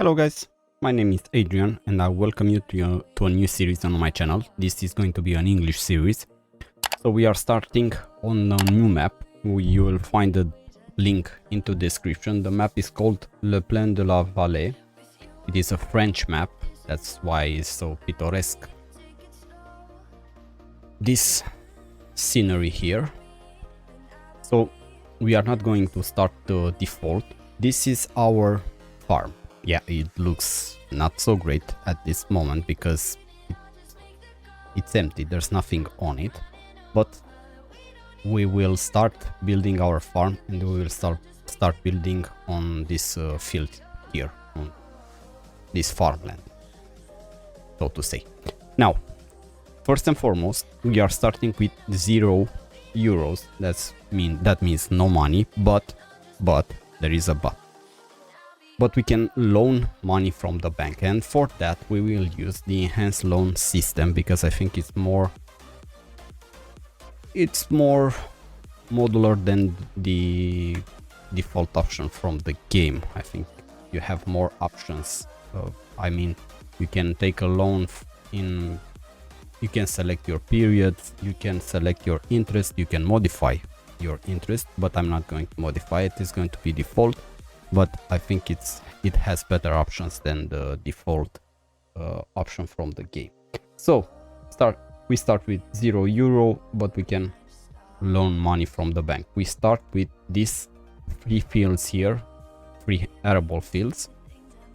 Hello guys, my name is Adrian and I welcome you to a new series on my channel. This is going to be an English series. So we are starting on a new map. You will find the link into the description. The map is called Le Plain de la Vallée. It is a French map, that's why it's so picturesque. This scenery here. So we are not going to start the default. This is our farm. Yeah, it looks not so great at this moment because it's empty, there's nothing on it. But we will start building our farm and we will start building on this field here, on this farmland, so to say. Now, first and foremost, we are starting with €0. That means no money, but there is a but. But we can loan money from the bank, and for that we will use the enhanced loan system because I think it's more modular than the default option from the game. I think you have more options. I mean, you can take a loan you can select your periods, you can select your interest, you can modify your interest, but I'm not going to modify it. It's going to be default. But I think it has better options than the default option from the game. So we start with €0, but we can loan money from the bank. We start with these three fields here, three arable fields,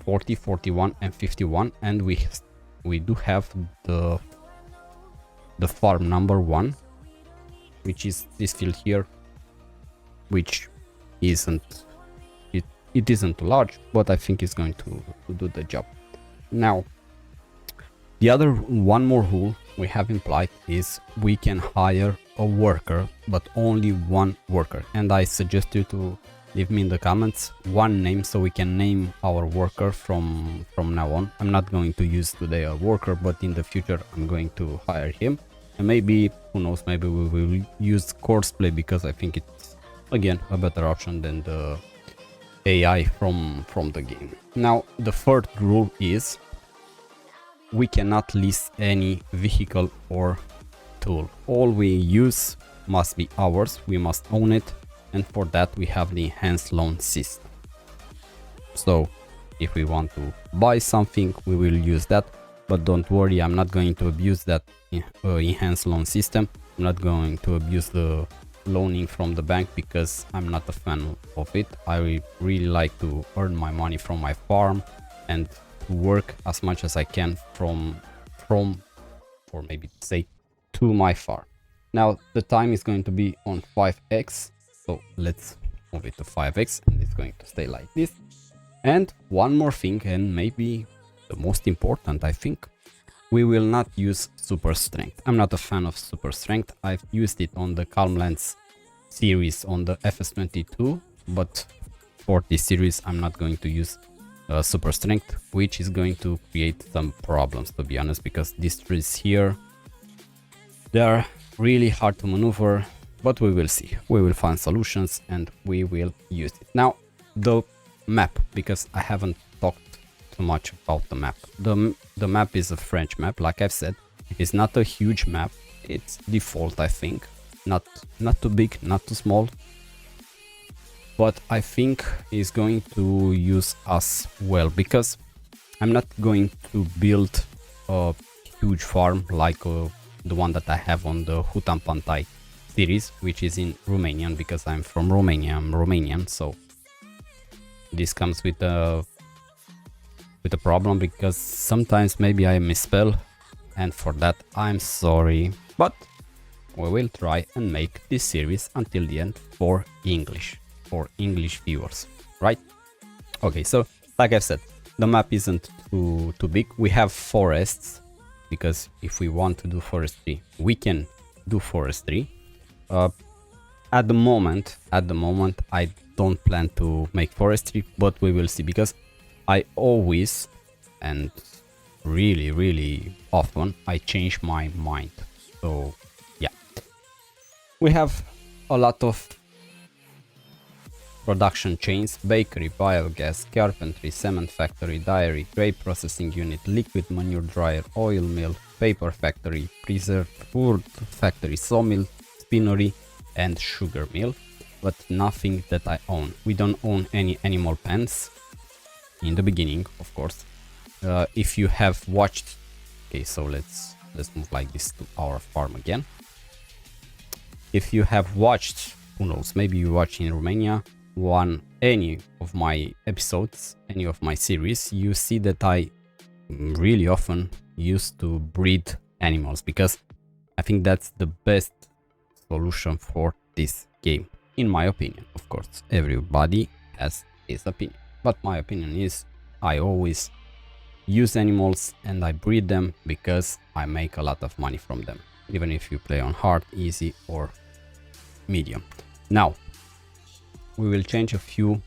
40, 41 and 51, and we do have the farm number 1, which is this field here, which it isn't large, but I think it's going to do the job. Now, the other one more rule we have implied is we can hire a worker, but only one worker. And I suggest you to leave me in the comments one name so we can name our worker from now on. I'm not going to use today a worker, but in the future I'm going to hire him. And maybe, who knows, maybe we will use Courseplay because I think it's, again, a better option than the AI from the game. Now, the third rule is we cannot lease any vehicle or tool. All we use must be ours, we must own it, and for that we have the enhanced loan system. So if we want to buy something, we will use that, but don't worry, I'm not going to abuse that enhanced loan system. I'm not going to abuse the loaning from the bank because I'm not a fan of it. I really like to earn my money from my farm and to work as much as I can from or maybe say to my farm. Now the time is going to be on 5x, so let's move it to 5x and it's going to stay like this. And one more thing, and maybe the most important, I think, we will not use super strength. I'm not a fan of super strength. I've used it on the Calmlands series on the FS22, but for this series I'm not going to use super strength, which is going to create some problems, to be honest, because these trees here, they are really hard to maneuver, but we will see. We will find solutions and we will use it. Now the map, because I haven't talked too much about the map. The map is a French map, like I've said. It's not a huge map, it's default, I think. Not too big, not too small, but I think it's going to use us well because I'm not going to build a huge farm like the one that I have on the Hutan Pantai series, which is in Romanian because I'm from Romania. I'm Romanian, so this comes with a problem because sometimes maybe I misspell, and for that I'm sorry, but we will try and make this series until the end for English viewers, right? Okay, so like I said, the map isn't too big. We have forests because if we want to do forestry, we can do forestry. At the moment I don't plan to make forestry, but we will see because I always and really often I change my mind. So yeah, we have a lot of production chains, bakery, biogas, carpentry, cement factory, dairy, grape processing unit, liquid manure dryer, oil mill, paper factory, preserved food factory, sawmill, spinnery and sugar mill, but nothing that I own. We don't own any animal pens in the beginning, of course. If you have watched, okay, so let's move like this to our farm again. If you have watched, who knows, maybe you watch in Romania any of my episodes, any of my series, you see that I really often used to breed animals because I think that's the best solution for this game, in my opinion. Of course, everybody has his opinion, but my opinion is I always use animals and I breed them because I make a lot of money from them, even if you play on hard, easy or medium. Now we will change a few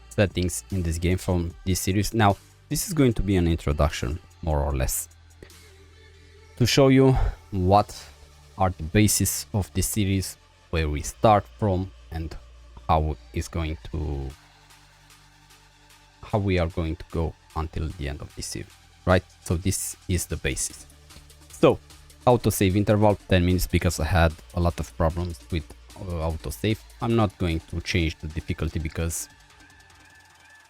settings in this game from this series. Now this is going to be an introduction, more or less, to show you what are the bases of this series, where we start from and how we are going to go until the end of this series, right? So this is the basis. So autosave interval 10 minutes because I had a lot of problems with autosave. I'm not going to change the difficulty because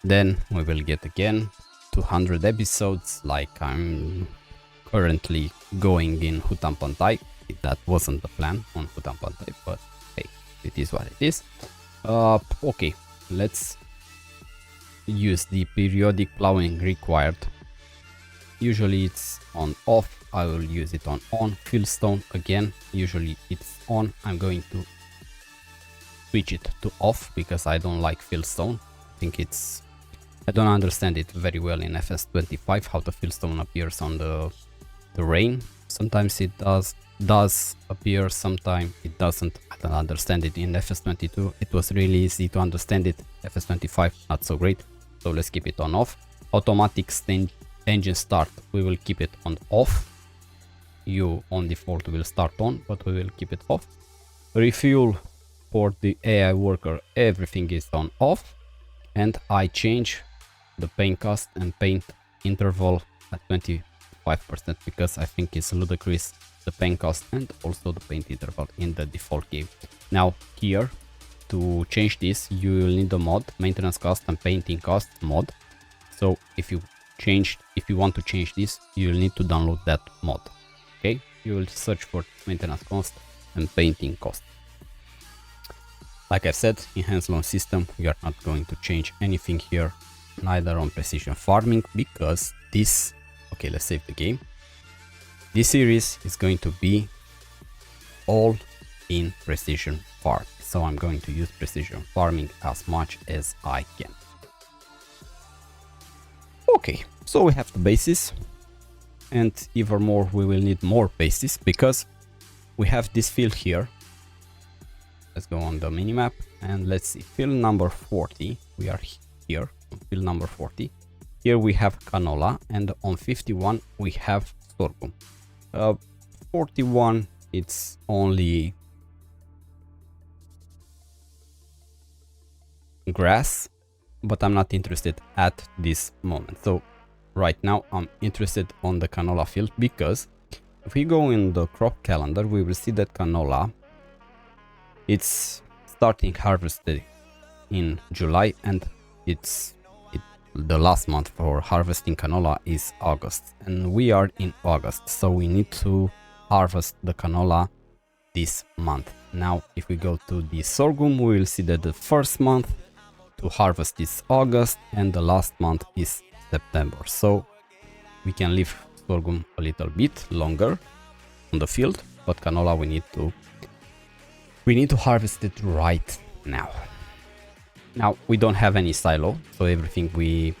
then we will get again 200 episodes like I'm currently going in Hutan Pantai. That wasn't the plan on Hutan Pantai, but hey, it is what it is. Okay, let's use the periodic plowing required. Usually it's on off, I will use it on Fieldstone again, usually it's on. I'm going to switch it to off because I don't like Fieldstone. I don't understand it very well in FS25 how the Fieldstone appears on the rain. Sometimes it does appear, sometimes it doesn't. I don't understand it in FS22. It was really easy to understand it. FS25 not so great, so let's keep it on off. Automatic engine start, we will keep it on off. You on default will start on, but we will keep it off. Refuel for the AI worker, everything is on off, and I change the paint cost and paint interval at 25% because I think it's ludicrous, the paint cost and also the paint interval in the default game. Now here, to change this, you will need the mod, maintenance cost and painting cost mod. So if you want to change this, you will need to download that mod. Okay, you will search for maintenance cost and painting cost. Like I said, in hands-on system, we are not going to change anything here, neither on precision farming, because this, okay, let's save the game. This series is going to be all in precision farm. So I'm going to use precision farming as much as I can. Okay, so we have the bases, and even more, we will need more bases because we have this field here. Let's go on the minimap and let's see, field number 40, we are here on field number 40. Here we have canola, and on 51 we have sorghum. 41, it's only grass, but I'm not interested at this moment. So right now I'm interested on the canola field because if we go in the crop calendar, we will see that canola, it's starting harvested in July, and the last month for harvesting canola is August, and we are in August, so we need to harvest the canola this month. Now if we go to the sorghum, we will see that the first month to harvest is August and the last month is September, so we can leave sorghum a little bit longer on the field, but canola we need to harvest it right now. Now we don't have any silo, so everything we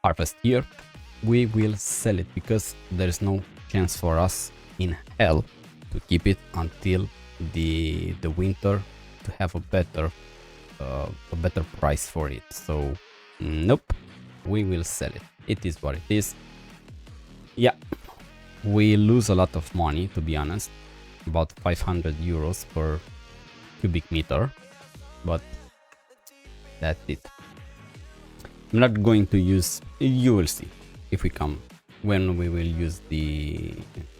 harvest here, we will sell it because there is no chance for us in hell to keep it until the winter to have a better price for it. So nope, we will sell it. It is what it is. Yeah, we lose a lot of money, to be honest, about 500 euros per cubic meter, but That's it. I'm not going to use, you will see if we come, when we will use the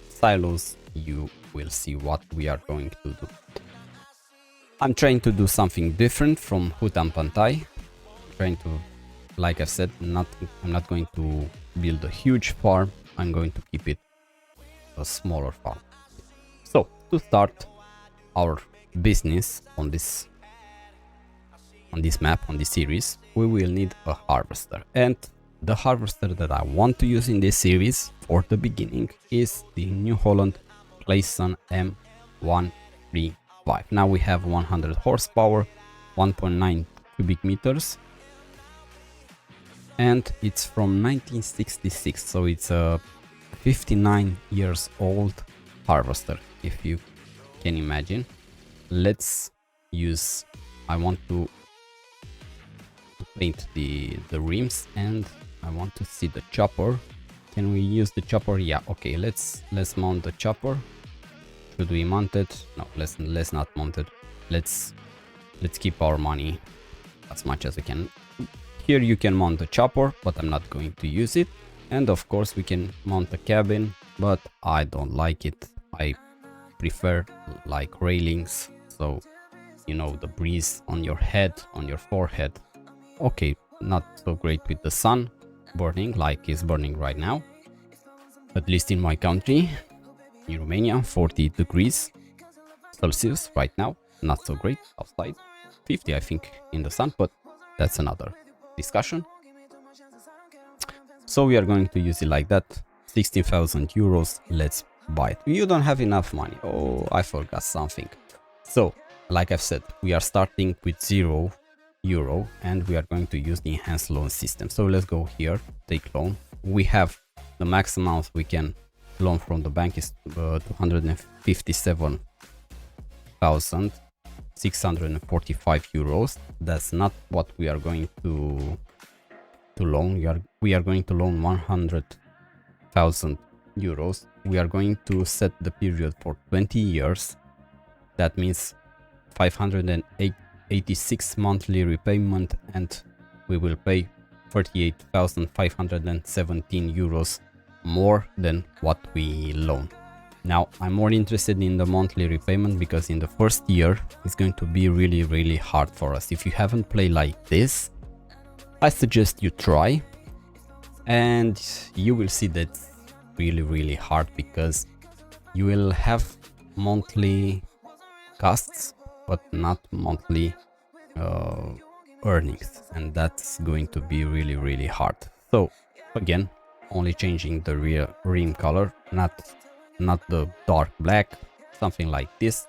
silos, you will see what we are going to do. I'm trying to do something different from Hutan Pantai. Trying to, like I said, I'm not going to build a huge farm. I'm going to keep it a smaller farm. So to start our business on this map, on this series, we will need a harvester, and the harvester that I want to use in this series for the beginning is the New Holland Clayson M135. Now we have 100 horsepower, 1.9 cubic meters, and it's from 1966, so it's a 59 years old harvester, if you can imagine. Let's use, I want to paint the rims, and I want to see the chopper. Can we use the chopper? Yeah, okay, let's mount the chopper. Should we mount it? No, let's not mount it. Let's keep our money as much as we can. Here you can mount the chopper, but I'm not going to use it. And of course we can mount the cabin, but I don't like it. I prefer like railings, so you know, the breeze on your head, on your forehead. Okay, not so great with the sun burning like it's burning right now, at least in my country, in Romania, 40 degrees Celsius right now. Not so great outside, 50 I think in the sun, but that's another discussion. So we are going to use it like that. 16,000 euros. Let's buy it. You don't have enough money. Oh, I forgot something. So like I've said, we are starting with €0 and we are going to use the enhanced loan system. So let's go here, take loan. We have the max amount we can loan from the bank is 257,645 euros. That's not what we are going to loan. We are going to loan 100,000 euros. We are going to set the period for 20 years. That means 586 monthly repayment, and we will pay 38,517 euros more than what we loan. Now I'm more interested in the monthly repayment because in the first year it's going to be really hard for us. If you haven't played like this, I suggest you try, and you will see that it's really hard because you will have monthly costs but not monthly earnings, and that's going to be really hard. So again, only changing the rear rim color, not the dark black, something like this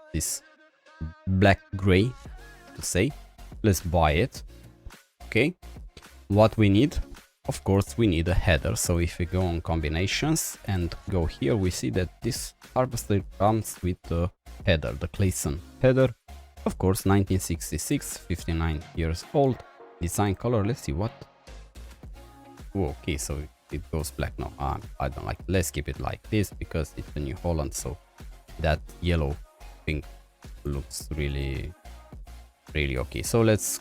black gray to say. Let's buy it. Okay, what we need, of course we need a header. So if we go on combinations and go here, we see that this harvester comes with the header, the Clayson header, of course 1966, 59 years old. Design color, let's see what. Oh, okay, so it goes black. No, I don't like it. Let's keep it like this because it's a New Holland, so that yellow thing looks really okay. So let's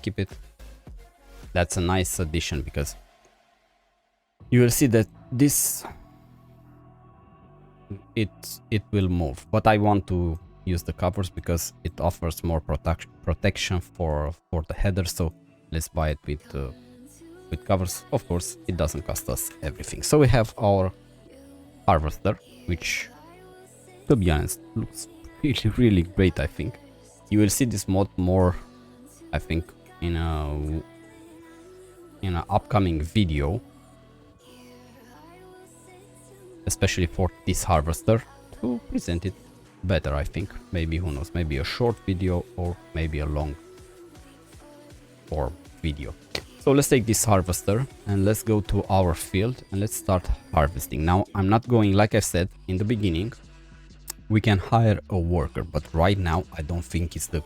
keep it. That's a nice addition because you will see that this it will move, but I want to use the covers because it offers more protection for the header. So let's buy it with covers. Of course it doesn't cost us everything. So we have our harvester, which to be honest looks really great. I think you will see this mod more, I think, in an upcoming video, especially for this harvester, to present it better. I think maybe, who knows, maybe a short video or maybe a long form video. So let's take this harvester and let's go to our field and let's start harvesting. Now I'm not going, like I said in the beginning, we can hire a worker, but right now I don't think it's the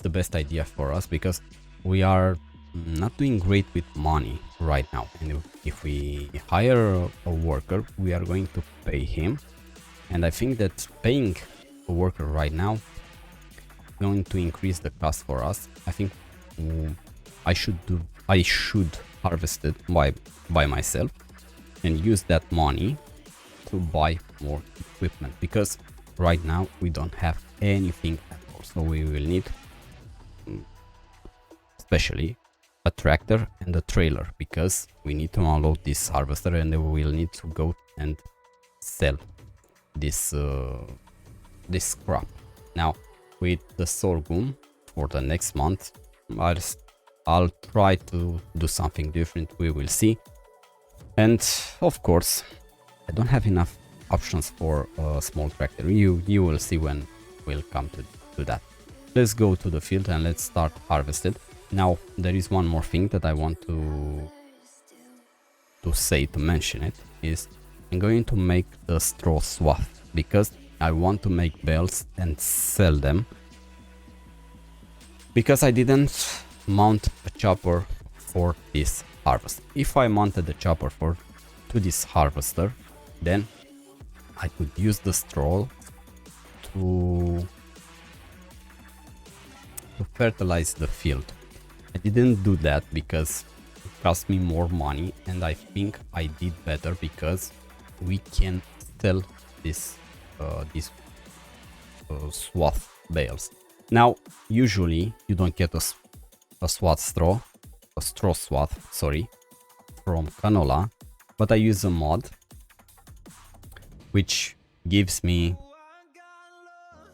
best idea for us because we are not doing great with money right now. And if we hire a worker, we are going to pay him, and I think that paying a worker right now is going to increase the cost for us. I think I should harvest it by myself and use that money to buy more equipment, because right now we don't have anything at all. So we will need especially a tractor and a trailer, because we need to unload this harvester and then we will need to go and sell this this crop. Now with the sorghum for the next month, I'll try to do something different. We will see. And of course I don't have enough options for a small tractor. You will see when we'll come to that. Let's go to the field and let's start harvested. Now there is one more thing that I want to mention it, is I'm going to make the straw swath, because I want to make bales and sell them, because I didn't mount a chopper for this harvest. If I mounted the chopper to this harvester, then I could use the straw to fertilize the field. I didn't do that because it cost me more money, and I think I did better because we can sell this swath bales. Now usually you don't get a straw swath, sorry, from canola, but I use a mod which gives me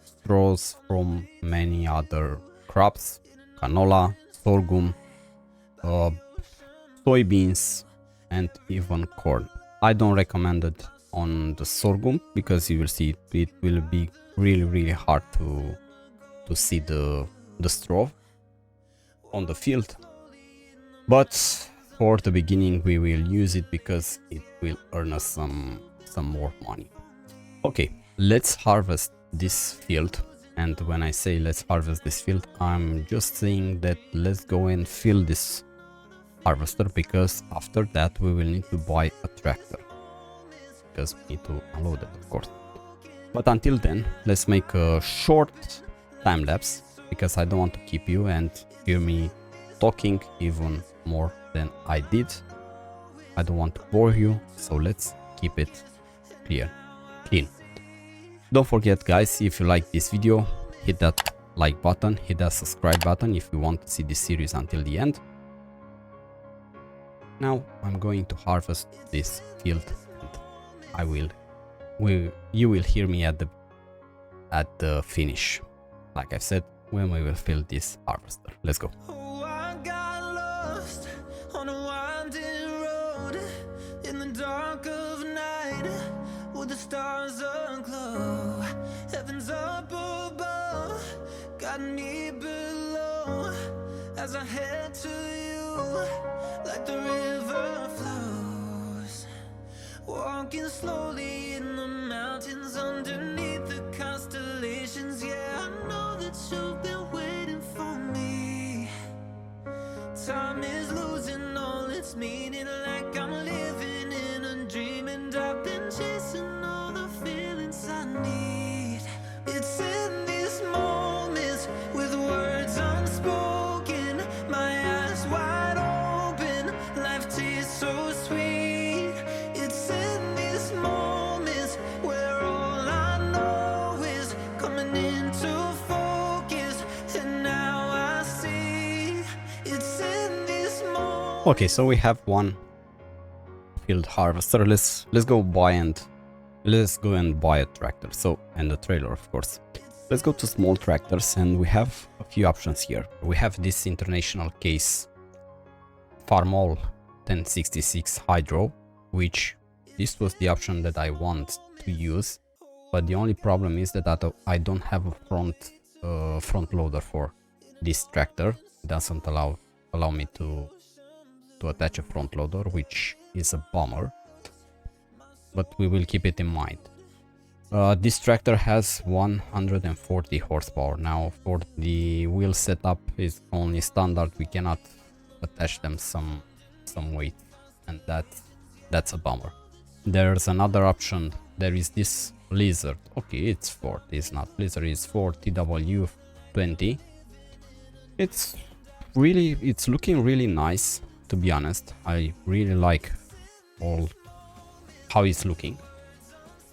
straws from many other crops: canola, sorghum, soybeans, and even corn. I don't recommend it on the sorghum, because you will see it will be really hard to see the straw on the field. But for the beginning we will use it because it will earn us some more money. Okay, let's harvest this field. And when I say let's harvest this field, I'm just saying that let's go and fill this harvester, because after that we will need to buy a tractor, because we need to unload it, of course. But until then, let's make a short time lapse, because I don't want to keep you and hear me talking even more than I did. I don't want to bore you, so let's keep it clean. Don't forget, guys, if you like this video, hit that like button, hit that subscribe button if you want to see this series until the end. Now I'm going to harvest this field, and you will hear me at the finish, like I said, when we will fill this harvester. Let's go. Oh, I got lost on a winding road in the dark of night, with the stars aglow. Heaven's up above, got me below, as I head to you like the river flows. Walking slowly in the mountains underneath the constellations. Yeah, I know that you've been waiting for me. Time is losing all its meaning, like I'm living in a dream, and I've been chasing all the feelings I need. It's in these moments with words unspoken, my eyes wide open, life tastes so sweet. It's in these moments where all I know is coming into focus, and now I see. It's in these moments. Okay, so we have one field harvester. Let's go and buy a tractor, so, and a trailer, of course. Let's go to small tractors, and we have a few options here. We have this international case Farmall 1066 Hydro, which this was the option that I want to use, but the only problem is that I don't have a front loader for this tractor. It doesn't allow me to attach a front loader, which is a bummer, but we will keep it in mind. This tractor has 140 horsepower. Now for the wheel setup is only standard, we cannot attach them some weight, and that's a bummer. There's another option. There is this Lizard. Okay, it's Ford, it's not Blizzard, it's Ford TW20. It's it's looking really nice, to be honest. I really like all how it's looking,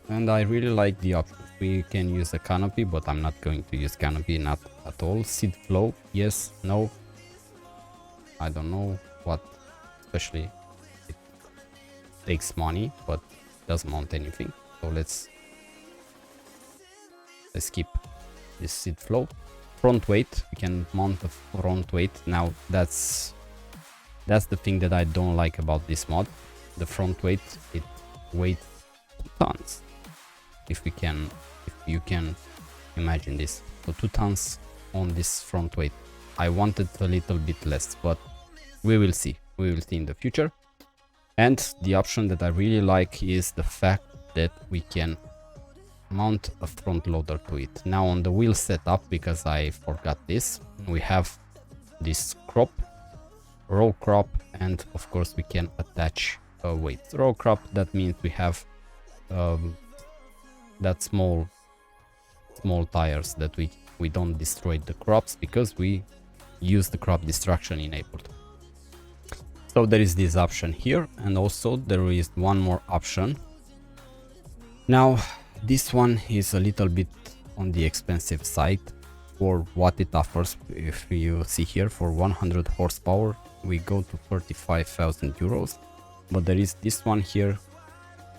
and I really like the options. We can use a canopy, but I'm not going to use canopy, not at all. Seed flow, yes, no, I don't know what, especially it takes money but doesn't mount anything, so let's skip this seed flow. Front weight, we can mount the front weight. Now that's the thing that I don't like about this mod. The front weight, it weighs 2 tons. If you can imagine this, so 2 tons on this front weight. I wanted a little bit less, but we will see in the future. And the option that I really like is the fact that we can mount a front loader to it. Now on the wheel setup, because I forgot this, we have this crop, row crop, and of course we can attach a weight. Row crop, that means we have that small tires that we don't destroy the crops, because we use the crop destruction enabled. So there is this option here, and also there is one more option. Now this one is a little bit on the expensive side for what it offers. If you see here, for 100 horsepower we go to 35,000 euros, but there is this one here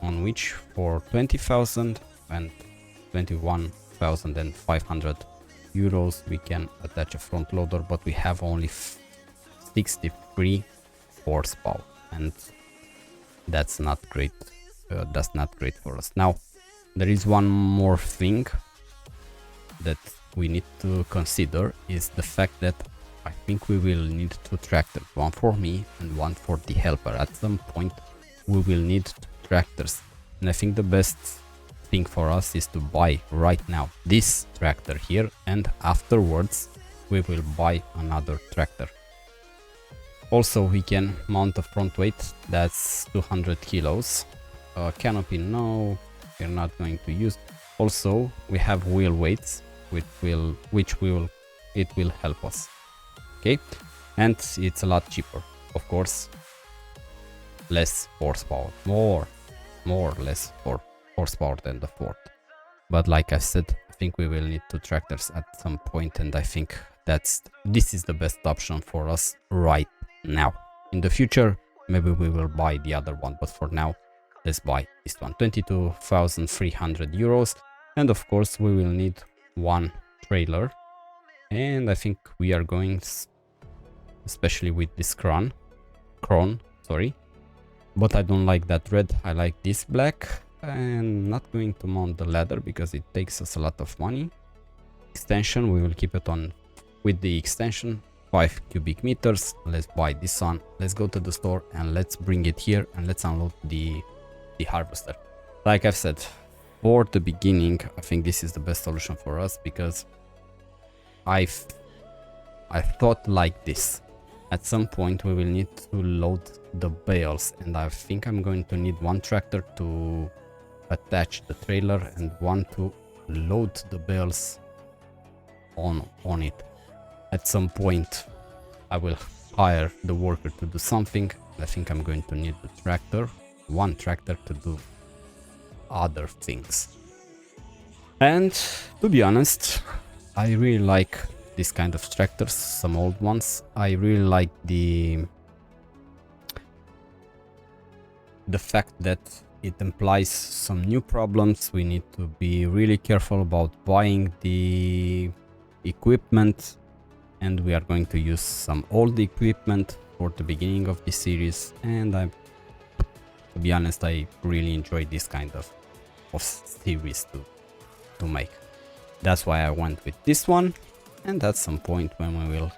on which for 20,000 and 21,500 euros we can attach a front loader, but we have only 63 horsepower, and that's not great. That's not great for us. Now there is one more thing that we need to consider, is the fact that I think we will need 2 tractors, one for me and one for the helper. At some point we will need 2 tractors, and I think the best thing for us is to buy right now this tractor here, and afterwards we will buy another tractor. Also we can mount a front weight, that's 200 kilos. Canopy, no, we're not going to use. Also we have wheel weights, it will help us. Okay, and it's a lot cheaper, of course. Less horsepower, more less horsepower than the Ford. But like I said, I think we will need 2 tractors at some point, and I think this is the best option for us right now. In the future maybe we will buy the other one, but for now let's buy this one. 22,300 euros, and of course we will need 1 trailer, and I think we are going, especially with this crown, sorry, but I don't like that red, I like this black. And not going to mount the ladder because it takes us a lot of money. Extension, we will keep it on with the extension, 5 cubic meters. Let's buy this one, let's go to the store and let's bring it here, and let's unload the harvester. Like I've said, for the beginning I think this is the best solution for us, because I thought like this. At some point we will need to load the bales, and I think I'm going to need 1 tractor to attach the trailer and 1 to load the bales on it. At some point I will hire the worker to do something. I think I'm going to need the tractor, 1 tractor to do other things. And to be honest, I really like this kind of tractors, some old ones. I really like the fact that it implies some new problems. We need to be really careful about buying the equipment, and we are going to use some old equipment for the beginning of this series. And to be honest, I really enjoy this kind of series to make. That's why I went with this one, and at some point when we will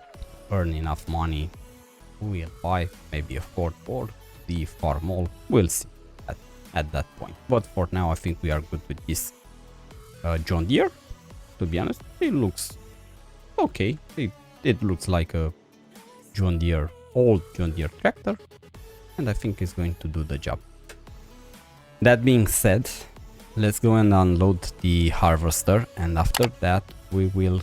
earn enough money we will buy maybe a Ford or the Farmall. We'll see at that point, but for now I think we are good with this John Deere. To be honest, it looks okay. It looks like a old John Deere tractor, and I think it's going to do the job. That being said, let's go and unload the harvester, and after that we will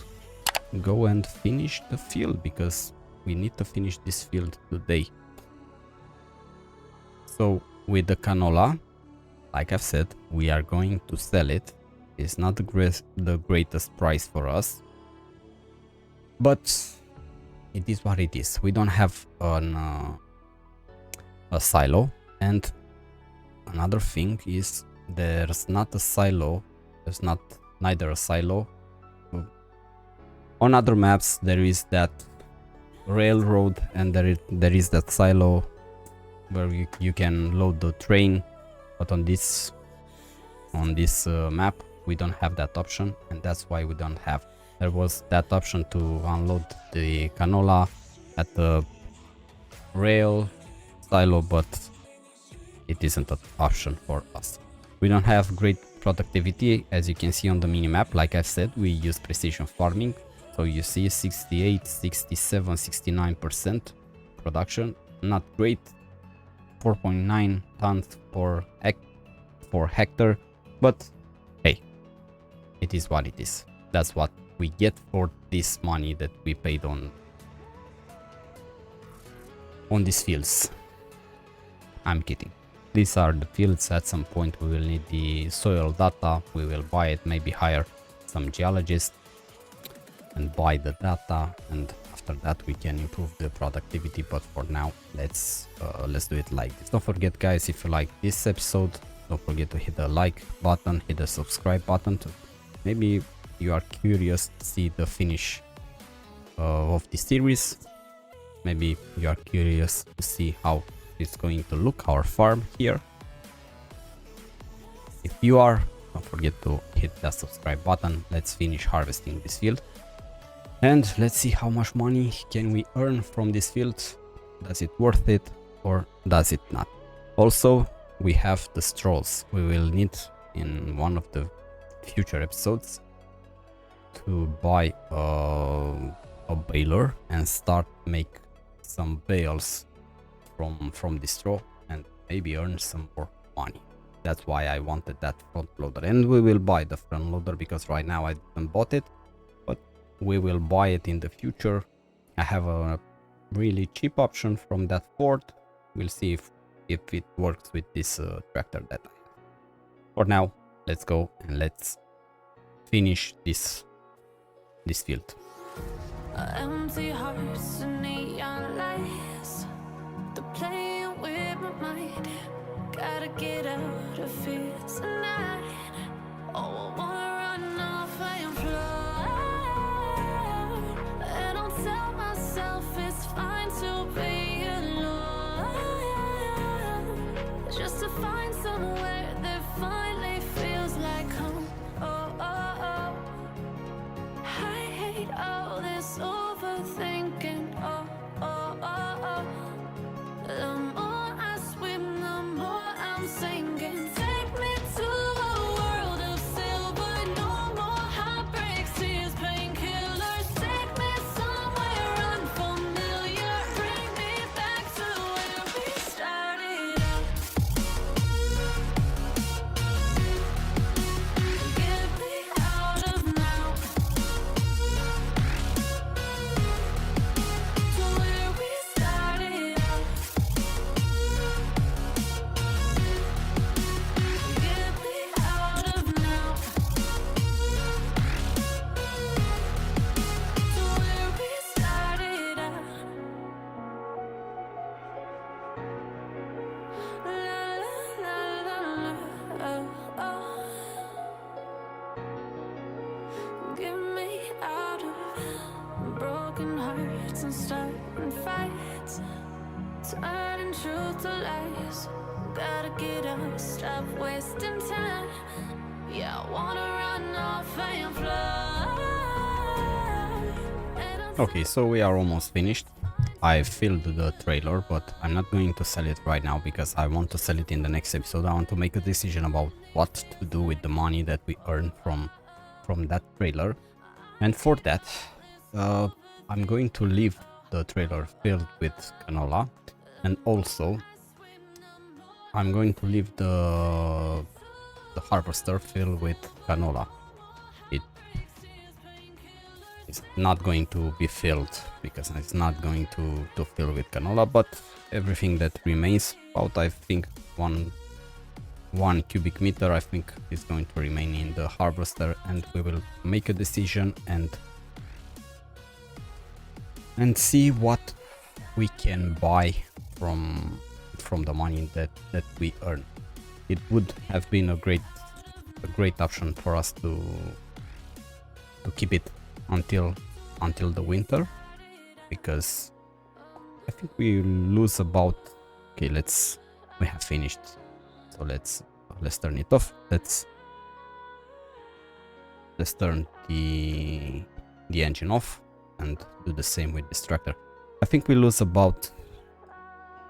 go and finish the field, because we need to finish this field today. So with the canola, like I've said, we are going to sell it. It's not the greatest price for us, but it is what it is. We don't have a silo, and another thing is there's not a silo. There's neither a silo. On other maps there is that railroad, and there is that silo where you can load the train, but on this map we don't have that option, and that's why we don't have. There was that option to unload the canola at the rail silo, but it isn't an option for us. We don't have great productivity, as you can see on the minimap. Like I said, we use precision farming, so you see 68, 67, 69% production. Not great. 4.9 tons per hectare, but hey, it is what it is. That's what we get for this money that we paid on these fields. I'm kidding. These are the fields. At some point we will need the soil data. We will buy it, maybe hire some geologists and buy the data, and after that we can improve the productivity. But for now, let's do it like this. Don't forget, guys, if you like this episode, don't forget to hit the like button, hit the subscribe button. Maybe you are curious to see the finish of the series. Maybe you are curious to see how it's going to look, our farm here. If you are, don't forget to hit that subscribe button. Let's finish harvesting this field, and let's see how much money can we earn from this field. Does it worth it or does it not? Also, we have the straws. We will need in one of the future episodes to buy a baler and start make some bales from the straw, and maybe earn some more money. That's why I wanted that front loader, and we will buy the front loader because right now I didn't bought it, but we will buy it in the future. I have a really cheap option from that Ford. We'll see if it works with this tractor that I have. For now, let's go and let's finish this field. Empty hearts and neon lights, they're playing with my mind. Gotta get out of here tonight. Oh, I wanna run off and fly, and I'll tell myself it's fine to be alone, just to find somewhere that finally feels like home. Oh, oh, oh. I hate all this overthinking. Oh, oh, oh, oh. The more I swim, the more I'm sinking. Take me to a world of silver. No more heartbreaks, tears, painkillers. Take me somewhere unfamiliar. Bring me back to where we started out. Get me out of now, to where we started out. Get me out of now, to where we started out. La la la la, oh, oh. Get me out of broken hearts and starting fights, turning truth to lies. Gotta get up, stop wasting time. Yeah, I wanna run off and fly. And I'm Okay, so we are almost finished. I filled the trailer, but I'm not going to sell it right now because I want to sell it in the next episode. I want to make a decision about what to do with the money that we earn from that trailer. And for that, I'm going to leave the trailer filled with canola, and also I'm going to leave the harvester filled with canola. It's not going to be filled because it's not going to fill with canola, but everything that remains, about I think one cubic meter, I think is going to remain in the harvester, and we will make a decision and see what we can buy from the money that we earn. It would have been a great option for us to keep it until the winter, because I think we lose about, okay, we have finished, so let's turn it off. Let's turn the engine off and do the same with this tractor. I think we lose about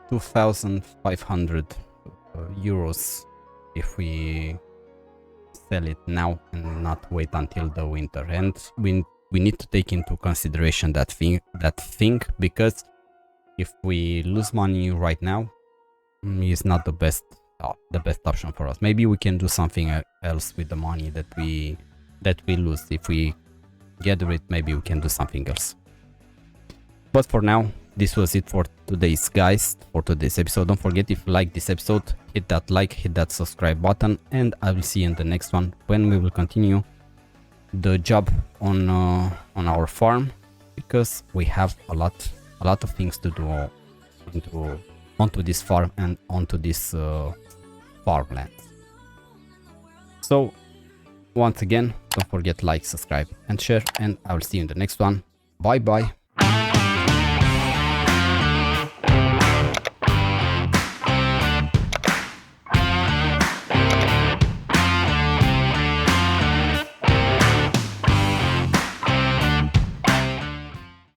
2,500 euros if we sell it now and not wait until the winter. And we need to take into consideration that thing, because if we lose money right now, it's not the best option for us. Maybe we can do something else with the money that we lose. If we gather it, maybe we can do something else. But for now, this was it for today's episode. Don't forget, if you like this episode, hit that like, hit that subscribe button, and I will see you in the next one when we will continue the job on our farm, because we have a lot of things to do onto this farm and onto this farmland. So once again, don't forget, like, subscribe and share, and I will see you in the next one. Bye bye.